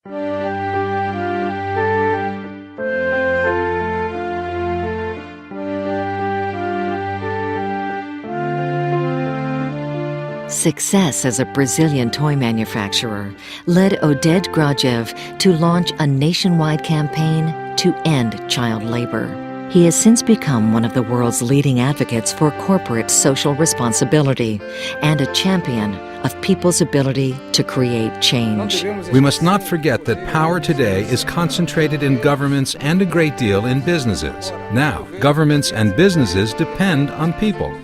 Success as a Brazilian toy manufacturer led Oded Grajew to launch a nationwide campaign to end child labor. He has since become one of the world's leading advocates for corporate social responsibility and a champion of people's ability to create change. We must not forget that power today is concentrated in governments and a great deal in businesses. Now, governments and businesses depend on people.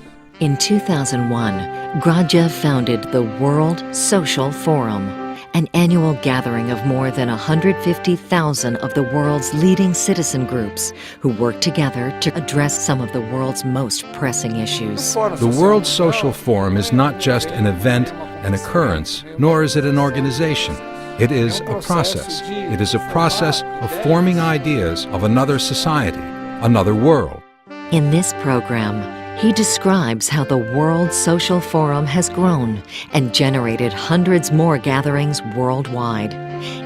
In 2001, Grajew founded the World Social Forum, an annual gathering of more than 150,000 of the world's leading citizen groups who work together to address some of the world's most pressing issues. The World Social Forum is not just an event, an occurrence, nor is it an organization. It is a process. It is a process of forming ideas of another society, another world. In this program, he describes how the World Social Forum has grown and generated hundreds more gatherings worldwide,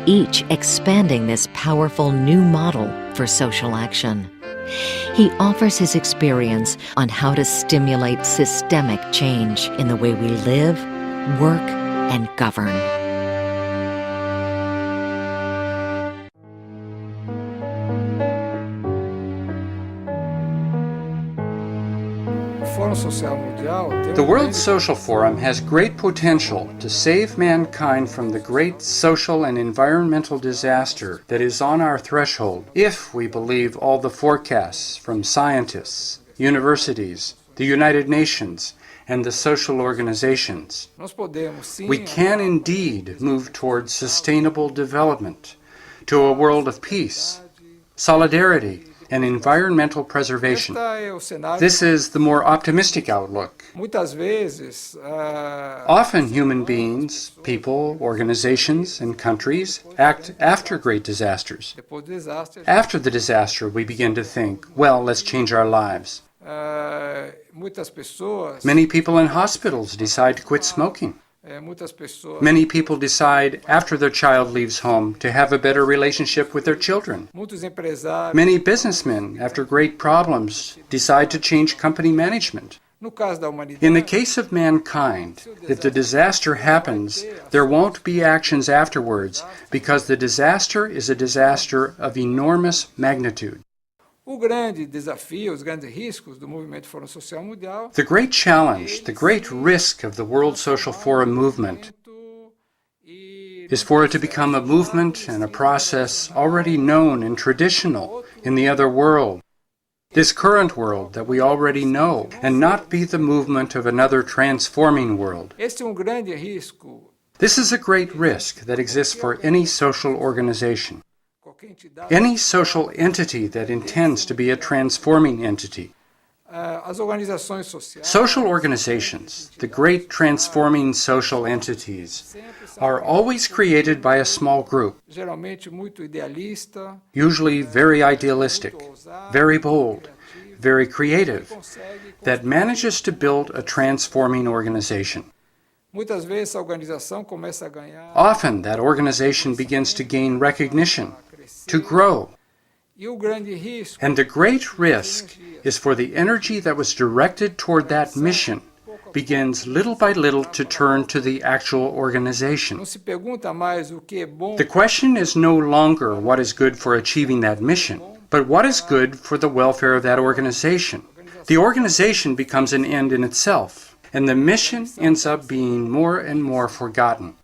each expanding this powerful new model for social action. He offers his experience on how to stimulate systemic change in the way we live, work, and govern. The World Social Forum has great potential to save mankind from the great social and environmental disaster that is on our threshold, if we believe all the forecasts from scientists, universities, the United Nations, and the social organizations. We can indeed move towards sustainable development, to a world of peace, solidarity, and environmental preservation. This is the more optimistic outlook. Often human beings, people, organizations, and countries act after great disasters. After the disaster, we begin to think, well, let's change our lives. Many people in hospitals decide to quit smoking. Many people decide after their child leaves home to have a better relationship with their children. Many businessmen, after great problems, decide to change company management. In the case of mankind, if the disaster happens, there won't be actions afterwards because the disaster is a disaster of enormous magnitude. The great challenge, the great risk of the World Social Forum movement is for it to become a movement and a process already known and traditional in the other world, this current world that we already know, and not be the movement of another transforming world. This is a great risk that exists for any social organization. Any social entity that intends to be a transforming entity. Social organizations, the great transforming social entities, are always created by a small group, usually very idealistic, very bold, very creative, that manages to build a transforming organization. Often that organization begins to gain recognition, to grow. And the great risk is for the energy that was directed toward that mission begins little by little to turn to the actual organization. The question is no longer what is good for achieving that mission, but what is good for the welfare of that organization. The organization becomes an end in itself, and the mission ends up being more and more forgotten.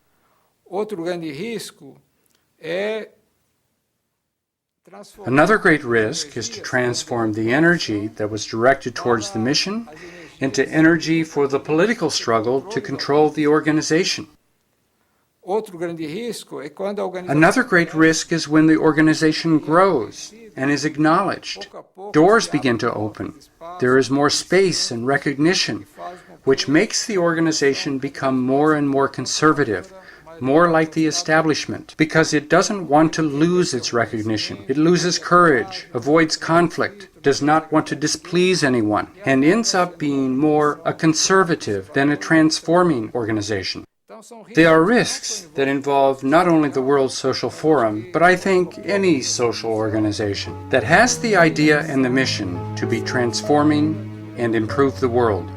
Another great risk is to transform the energy that was directed towards the mission into energy for the political struggle to control the organization. Another great risk is when the organization grows and is acknowledged. Doors begin to open. There is more space and recognition, which makes the organization become more and more conservative, more like the establishment, because it doesn't want to lose its recognition. It loses courage, avoids conflict, does not want to displease anyone, and ends up being more a conservative than a transforming organization. They are risks that involve not only the World Social Forum, but I think any social organization that has the idea and the mission to be transforming and improve the world.